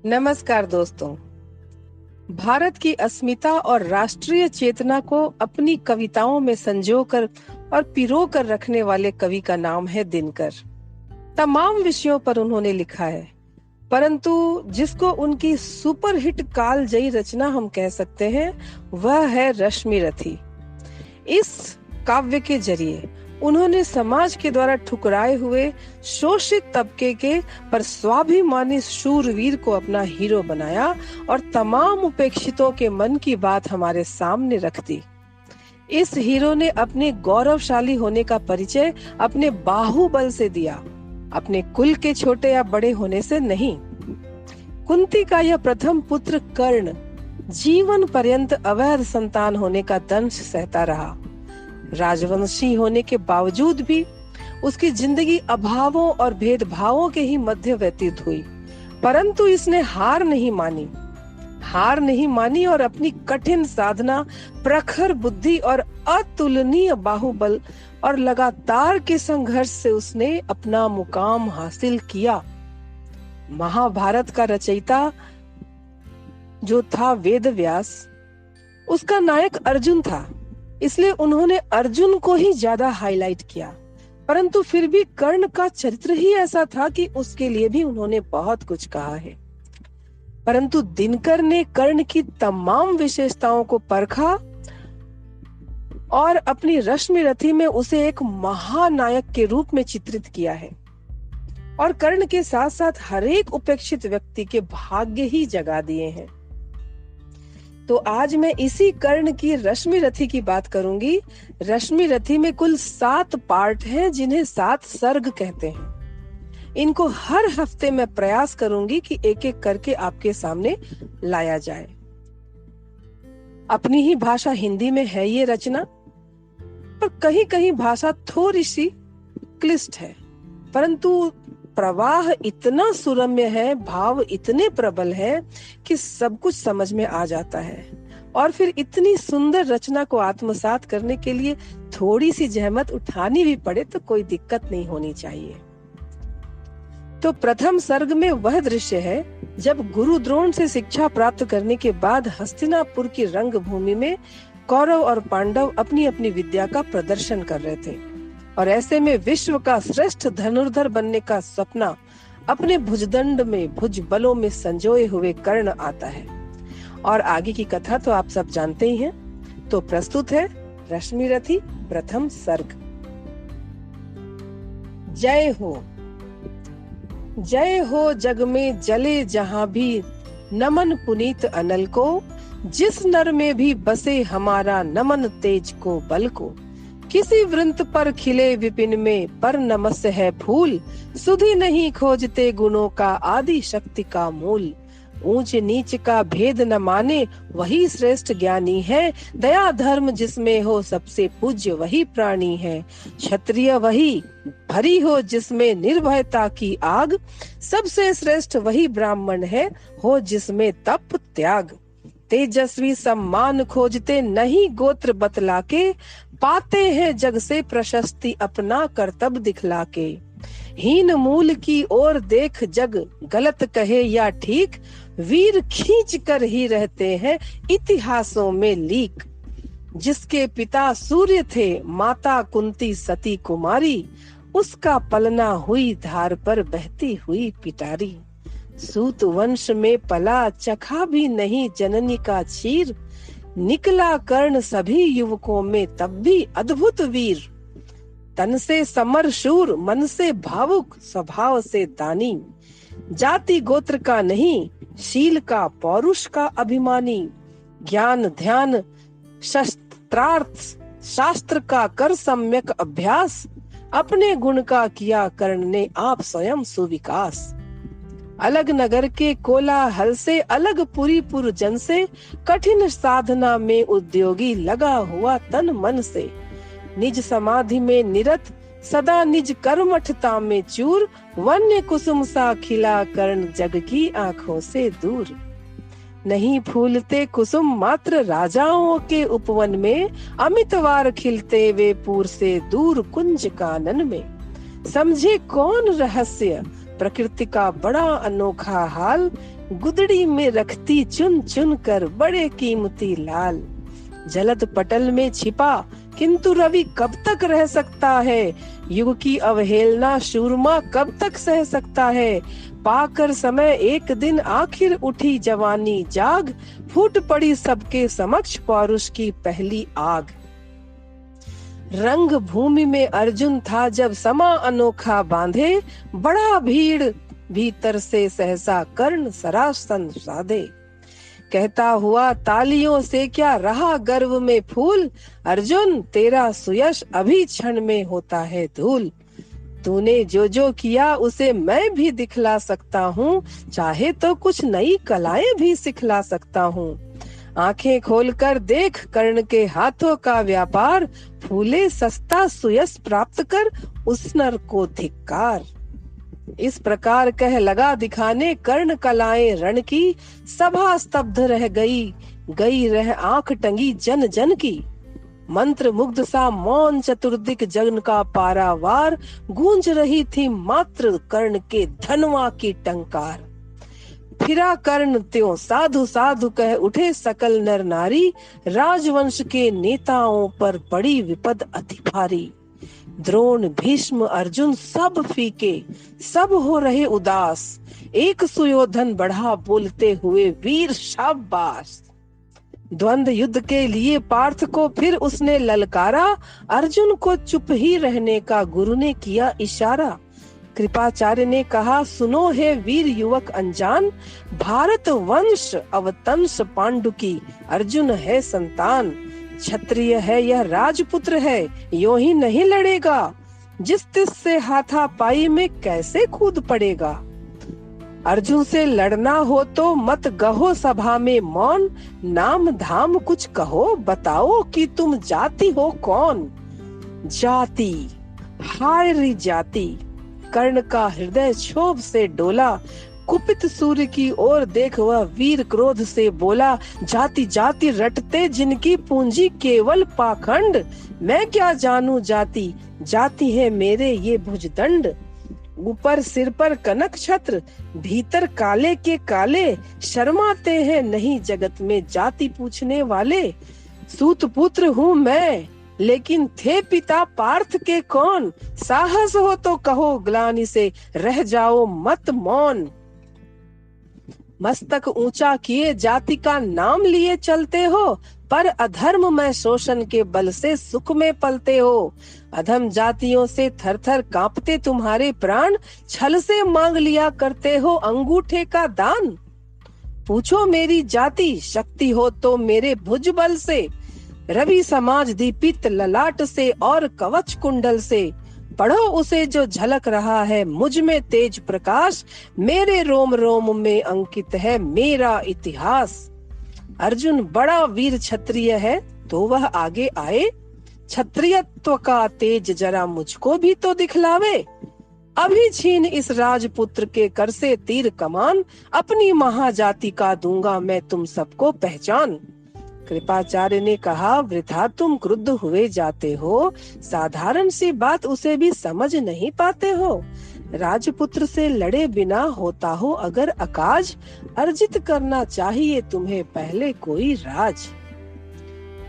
नमस्कार दोस्तों। भारत की अस्मिता और राष्ट्रीय चेतना को अपनी कविताओं में संजोकर और पिरोकर रखने वाले कवि का नाम है दिनकर। तमाम विषयों पर उन्होंने लिखा है, परंतु जिसको उनकी सुपरहिट कालजयी रचना हम कह सकते हैं वह है रश्मिरथी। इस काव्य के जरिए उन्होंने समाज के द्वारा ठुकराए हुए शोषित तबके के पर स्वाभिमानी शूरवीर को अपना हीरो बनाया और तमाम उपेक्षितों के मन की बात हमारे सामने रख दी। इस हीरो ने अपने गौरवशाली होने का परिचय अपने बाहुबल से दिया, अपने कुल के छोटे या बड़े होने से नहीं। कुंती का यह प्रथम पुत्र कर्ण जीवन पर्यंत अवैध संतान होने का दंश सहता रहा। राजवंशी होने के बावजूद भी उसकी जिंदगी अभावों और भेदभावों के ही मध्य व्यतीत हुई, परंतु इसने हार नहीं मानी और अपनी कठिन साधना, प्रखर बुद्धि और अतुलनीय बाहुबल और लगातार के संघर्ष से उसने अपना मुकाम हासिल किया। महाभारत का रचयिता जो था वेद व्यास, उसका नायक अर्जुन था, इसलिए उन्होंने अर्जुन को ही ज्यादा हाईलाइट किया। परंतु फिर भी कर्ण का चरित्र ही ऐसा था कि उसके लिए भी उन्होंने बहुत कुछ कहा है। परंतु दिनकर ने कर्ण की तमाम विशेषताओं को परखा और अपनी रश्मिरथी में उसे एक महानायक के रूप में चित्रित किया है और कर्ण के साथ साथ हरेक उपेक्षित व्यक्ति के भाग्य ही जगा दिए हैं। तो आज मैं इसी कर्ण की रश्मिरथी की बात करूंगी। रश्मिरथी में कुल 7 पार्ट हैं जिन्हें 7 सर्ग कहते हैं। इनको हर हफ्ते मैं प्रयास करूंगी कि एक एक करके आपके सामने लाया जाए। अपनी ही भाषा हिंदी में है ये रचना, पर कहीं कहीं भाषा थोड़ी सी क्लिष्ट है, परंतु प्रवाह इतना सुरम्य है, भाव इतने प्रबल है कि सब कुछ समझ में आ जाता है। और फिर इतनी सुंदर रचना को आत्मसात करने के लिए थोड़ी सी जहमत उठानी भी पड़े तो कोई दिक्कत नहीं होनी चाहिए। तो प्रथम सर्ग में वह दृश्य है जब गुरु द्रोण से शिक्षा प्राप्त करने के बाद हस्तिनापुर की रंगभूमि में कौरव और पांडव अपनी अपनी विद्या का प्रदर्शन कर रहे थे और ऐसे में विश्व का श्रेष्ठ धनुर्धर बनने का सपना अपने भुजदंड में भुजबलों में संजोए हुए कर्ण आता है। और आगे की कथा तो आप सब जानते ही हैं। तो प्रस्तुत है रश्मिरथी प्रथम सर्ग। जय हो जग में जले जहां भी नमन पुनीत अनल को, जिस नर में भी बसे हमारा नमन तेज को बल को। किसी वृंत पर खिले विपिन में पर नमस्य है फूल, सुधि नहीं खोजते गुणों का आदि शक्ति का मूल। ऊंच नीच का भेद न माने वही श्रेष्ठ ज्ञानी है, दया धर्म जिसमें हो सबसे पूज्य वही प्राणी है। क्षत्रिय वही भरी हो जिसमें निर्भयता की आग, सबसे श्रेष्ठ वही ब्राह्मण है हो जिसमें तप त्याग। तेजस्वी सम्मान खोजते नहीं गोत्र बतला के, पाते हैं जग से प्रशस्ति अपना कर्तव्य दिखला के। हीन मूल की ओर देख जग गलत कहे या ठीक, वीर खींच कर ही रहते हैं इतिहासों में लीक। जिसके पिता सूर्य थे माता कुंती सती कुमारी, उसका पलना हुई धार पर बहती हुई पिटारी। सूत वंश में पला चखा भी नहीं जननी का क्षीर, निकला कर्ण सभी युवकों में तब भी अद्भुत वीर। तन से समर शूर मन से भावुक स्वभाव से दानी, जाति गोत्र का नहीं शील का पौरुष का अभिमानी। ज्ञान ध्यान शस्त्रार्थ शास्त्र का कर सम्यक अभ्यास, अपने गुण का किया कर्ण ने आप स्वयं सुविकास। अलग नगर के कोलाहल से अलग पुरी पुर जन से, कठिन साधना में उद्योगी लगा हुआ तन मन से। निज समाधि में निरत सदा निज कर्मठता में चूर, वन्य कुसुम सा खिला कर्ण जग की आंखों से दूर। नहीं फूलते कुसुम मात्र राजाओं के उपवन में, अमितवार खिलते वे पूर से दूर कुंज कानन में। समझे कौन रहस्य प्रकृति का बड़ा अनोखा हाल, गुदड़ी में रखती चुन चुन कर बड़े कीमती लाल। जलद पटल में छिपा किंतु रवि कब तक रह सकता है, युग की अवहेलना शूरमा कब तक सह सकता है। पाकर समय एक दिन आखिर उठी जवानी जाग, फूट पड़ी सबके समक्ष पौरुष की पहली आग। रंग भूमि में अर्जुन था जब समा अनोखा बांधे, बड़ा भीड़ भीतर से सहसा कर्ण सरासन साधे। कहता हुआ तालियों से क्या रहा गर्व में फूल, अर्जुन तेरा सुयश अभी क्षण में होता है धूल। तूने जो जो किया उसे मैं भी दिखला सकता हूँ, चाहे तो कुछ नई कलाएं भी सिखला सकता हूँ। आंखें खोलकर देख कर्ण के हाथों का व्यापार, फूले सस्ता सुयश प्राप्त कर उस नर को धिक्कार। इस प्रकार कह लगा दिखाने कर्ण कलाएं रण की, सभा स्तब्ध रह गई रह आंख टंगी जन जन की। मंत्र मुग्ध सा मौन चतुर्दिक जगन का पारावार, गूंज रही थी मात्र कर्ण के धनवा की टंकार। फिरा कर्ण त्यों साधु साधु कह उठे सकल नर नारी, राजवंश के नेताओं पर पड़ी विपद अति भारी। द्रोण भीष्म अर्जुन सब फीके, सब हो रहे उदास, एक सुयोधन बढ़ा बोलते हुए वीर शाबाश। द्वंद्व युद्ध के लिए पार्थ को फिर उसने ललकारा, अर्जुन को चुप ही रहने का गुरु ने किया इशारा। कृपाचार्य ने कहा सुनो है वीर युवक अनजान, भारत वंश अवतंस पांडु की अर्जुन है संतान। क्षत्रिय है यह राजपुत्र है, यूं ही नहीं लड़ेगा, जिस तिस से हाथापाई में कैसे कूद पड़ेगा। अर्जुन से लड़ना हो तो मत गहो सभा में मौन, नाम धाम कुछ कहो बताओ कि तुम जाति हो कौन। जाति, हाय री जाति, कर्ण का हृदय क्षोभ से डोला। कुपित सूर्य की ओर देख वह वीर क्रोध से बोला, जाति जाति रटते जिनकी पूंजी केवल पाखंड। मैं क्या जानू जाति, जाति है मेरे ये भुजदंड। ऊपर सिर पर कनक छत्र, भीतर काले के काले, शर्माते हैं नहीं जगत में जाति पूछने वाले। सूत पुत्र हूँ मैं, लेकिन थे पिता पार्थ के कौन। साहस हो तो कहो ग्लानि से, रह जाओ मत मौन। मस्तक ऊंचा किए जाति का नाम लिए चलते हो, पर अधर्म में शोषण के बल से सुख में पलते हो। अधम जातियों से थर थर कांपते तुम्हारे प्राण, छल से मांग लिया करते हो अंगूठे का दान। पूछो मेरी जाति, शक्ति हो तो मेरे भुज बल से, रवि समाज दीपित ललाट से और कवच कुंडल से। पढ़ो उसे जो झलक रहा है मुझ में तेज प्रकाश, मेरे रोम रोम में अंकित है मेरा इतिहास। अर्जुन बड़ा वीर क्षत्रिय है तो वह आगे आए, क्षत्रियत्व का तेज जरा मुझको भी तो दिखलावे। अभी छीन इस राजपुत्र के कर से तीर कमान, अपनी महाजाति का दूंगा मैं तुम सबको पहचान। कृपाचार्य ने कहा वृथा तुम क्रुद्ध हुए जाते हो, साधारण सी बात उसे भी समझ नहीं पाते हो। राजपुत्र से लड़े बिना होता हो अगर अकाज, अर्जित करना चाहिए तुम्हें पहले कोई राज।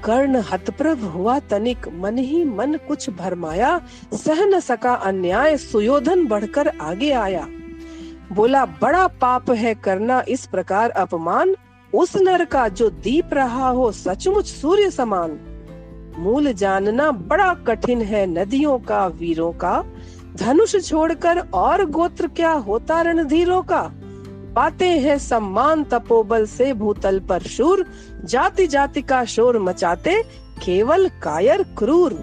कर्ण हतप्रभ हुआ तनिक, मन ही मन कुछ भरमाया, सह न सका अन्याय, सुयोधन बढ़कर आगे आया। बोला बड़ा पाप है करना इस प्रकार अपमान, उस नर का जो दीप रहा हो सचमुच सूर्य समान। मूल जानना बड़ा कठिन है नदियों का वीरों का, धनुष छोड़कर और गोत्र क्या होता रणधीरों का। पाते हैं सम्मान तपोबल से भूतल पर शूर, जाति जाति का शोर मचाते केवल कायर क्रूर।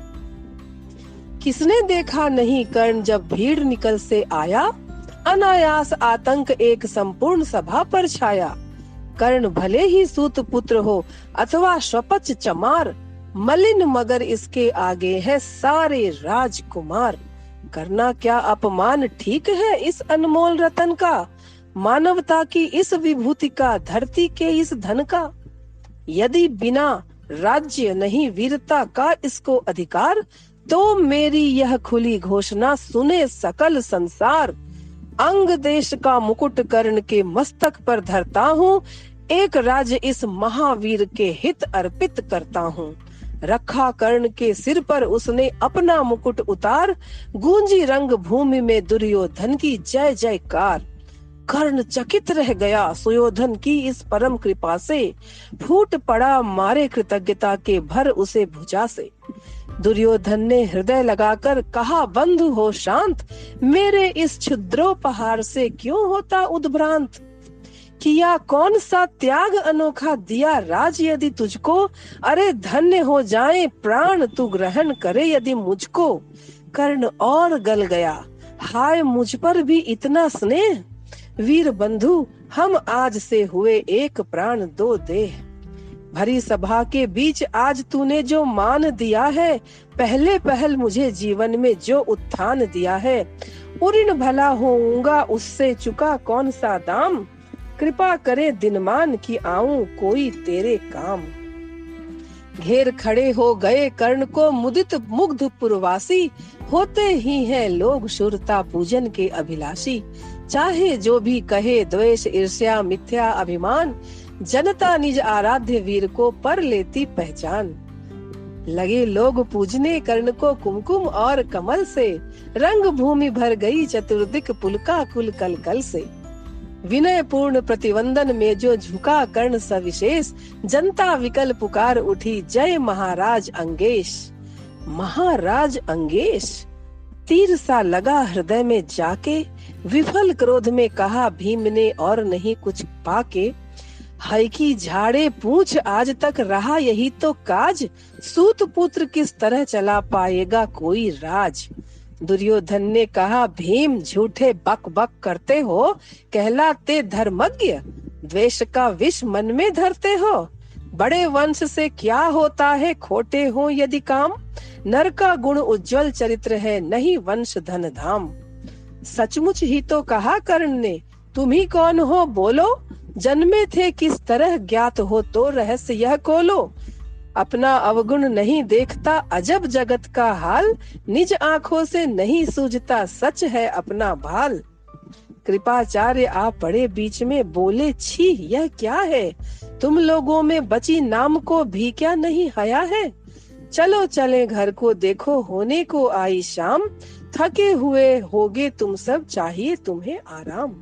किसने देखा नहीं कर्ण जब भीड़ निकल से आया, अनायास आतंक एक संपूर्ण सभा पर छाया। कर्ण भले ही सूत पुत्र हो अथवा स्वपच चमार, मलिन मगर इसके आगे है सारे राजकुमार। करना क्या अपमान ठीक है इस अनमोल रतन का, मानवता की इस विभूति का, धरती के इस धन का। यदि बिना राज्य नहीं वीरता का इसको अधिकार, तो मेरी यह खुली घोषणा सुने सकल संसार। अंग देश का मुकुट कर्ण के मस्तक पर धरता हूँ, एक राज्य इस महावीर के हित अर्पित करता हूँ। रखा कर्ण के सिर पर उसने अपना मुकुट उतार, गूंजी रंग भूमि में दुर्योधन की जय जयकार। कर्ण चकित रह गया सुयोधन की इस परम कृपा से, फूट पड़ा मारे कृतज्ञता के भर उसे भुजा से। दुर्योधन ने हृदय लगाकर कहा, बंधु हो शांत, मेरे इस क्षुद्रोपहार से क्यों होता उद्भ्रांत। किया कौन सा त्याग अनोखा, दिया राज यदि तुझको, अरे धन्य हो जाए प्राण तू ग्रहण करे यदि मुझको। कर्ण और गल गया, हाय मुझ पर भी इतना स्नेह, वीर बंधु हम आज से हुए एक प्राण दो देह। भरी सभा के बीच आज तूने जो मान दिया है, पहले पहल मुझे जीवन में जो उत्थान दिया है, उऋण भला होऊंगा उससे चुका कौन सा दाम। कृपा करे दिनमान की आऊं कोई तेरे काम। घेर खड़े हो गए कर्ण को मुदित मुग्ध पुरवासी, होते ही हैं लोग शूरता पूजन के अभिलाषी। चाहे जो भी कहे द्वेष ईर्ष्या मिथ्या अभिमान, जनता निज आराध्य वीर को पर लेती पहचान। लगे लोग पूजने कर्ण को कुमकुम और कमल से, रंग भूमि भर गई चतुर्दिक पुलका कुल कल कल से। विनय पूर्ण प्रतिवंदन में जो झुका कर्ण सविशेष, जनता विकल पुकार उठी जय महाराज अंगेश। महाराज अंगेश तीर सा लगा हृदय में जाके, विफल क्रोध में कहा भीम ने और नहीं कुछ पाके। हय की झाड़े पूछ आज तक रहा यही तो काज, सूत पुत्र किस तरह चला पाएगा कोई राज। दुर्योधन ने कहा, भीम झूठे बक बक करते हो, कहलाते धर्मज्ञ, द्वेष का विष मन में धरते हो। बड़े वंश से क्या होता है खोटे हो यदि काम, नर का गुण उज्जवल चरित्र है नहीं वंश धन धाम। सचमुच ही तो कहा कर्ण ने, तुम ही कौन हो बोलो, जन्मे थे किस तरह ज्ञात हो तो रहस्य यह खोलो। अपना अवगुण नहीं देखता अजब जगत का हाल, निज आंखों से नहीं सूझता सच है अपना भाल। कृपाचार्य आ पड़े बीच में बोले, छी यह क्या है, तुम लोगों में बची नाम को भी क्या नहीं हया है। चलो चले घर को देखो होने को आई शाम, थके हुए होगे तुम सब चाहिए तुम्हें आराम।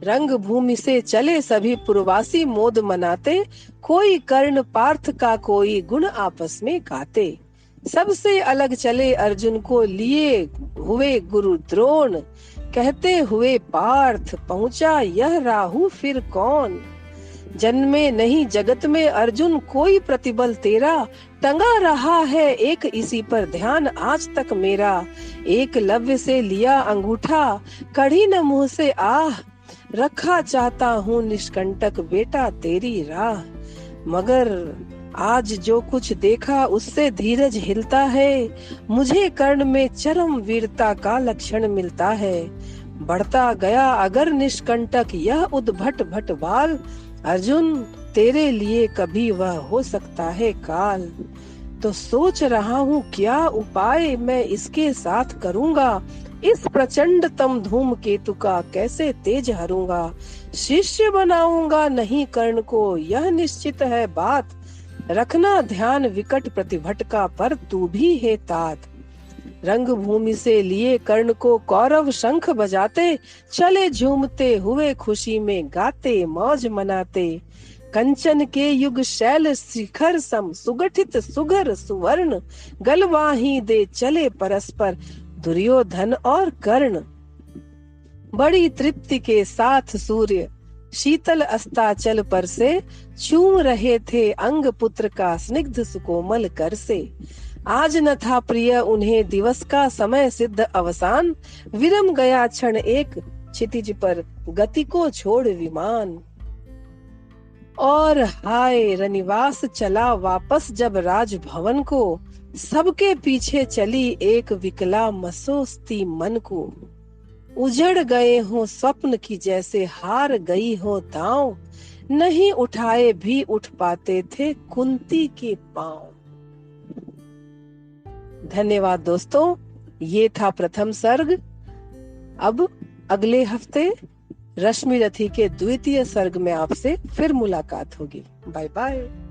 रंग भूमि से चले सभी पुरवासी मोद मनाते, कोई कर्ण पार्थ का कोई गुण आपस में गाते। सबसे अलग चले अर्जुन को लिए हुए गुरु द्रोण, कहते हुए पार्थ पहुंचा यह राहु फिर कौन। जन्मे नहीं जगत में अर्जुन कोई प्रतिबल तेरा, टंगा रहा है एक इसी पर ध्यान आज तक मेरा। एक लव्य से लिया अंगूठा कढ़ी न मुंह से आह, रखा चाहता हूँ निष्कंटक बेटा तेरी राह। मगर आज जो कुछ देखा उससे धीरज हिलता है, मुझे कर्ण में चरम वीरता का लक्षण मिलता है। बढ़ता गया अगर निष्कंटक यह उद्भट भट बाल, अर्जुन तेरे लिए कभी वह हो सकता है काल। तो सोच रहा हूँ क्या उपाय मैं इसके साथ करूँगा, इस प्रचंड तम धूम केतु का कैसे तेज हरूंगा। शिष्य बनाऊंगा नहीं कर्ण को यह निश्चित है बात, रखना ध्यान विकट प्रतिभट का पर तू भी है तात। रंग भूमि से लिए कर्ण को कौरव शंख बजाते, चले झूमते हुए खुशी में गाते मौज मनाते। कंचन के युग शैल शिखर सम सुगठित सुघर सुवर्ण, गलवाही दे चले परस्पर दुर्योधन और कर्ण। बड़ी तृप्ति के साथ सूर्य शीतल अस्ताचल पर से, चूम रहे थे अंग पुत्र का स्निग्ध सुकोमल कर से। आज न था प्रिय उन्हें दिवस का समय सिद्ध अवसान, विरम गया क्षण एक क्षितिज पर गति को छोड़ विमान। और हाय रनिवास चला वापस जब राजभवन को, सबके पीछे चली एक विकला मसोस्ती मन को। उजड़ गए हो स्वप्न की जैसे हार गई हो दांव, नहीं उठाए भी उठ पाते थे कुंती के पांव। धन्यवाद दोस्तों, ये था प्रथम सर्ग। अब अगले हफ्ते रश्मि रथी के द्वितीय सर्ग में आपसे फिर मुलाकात होगी। Bye bye.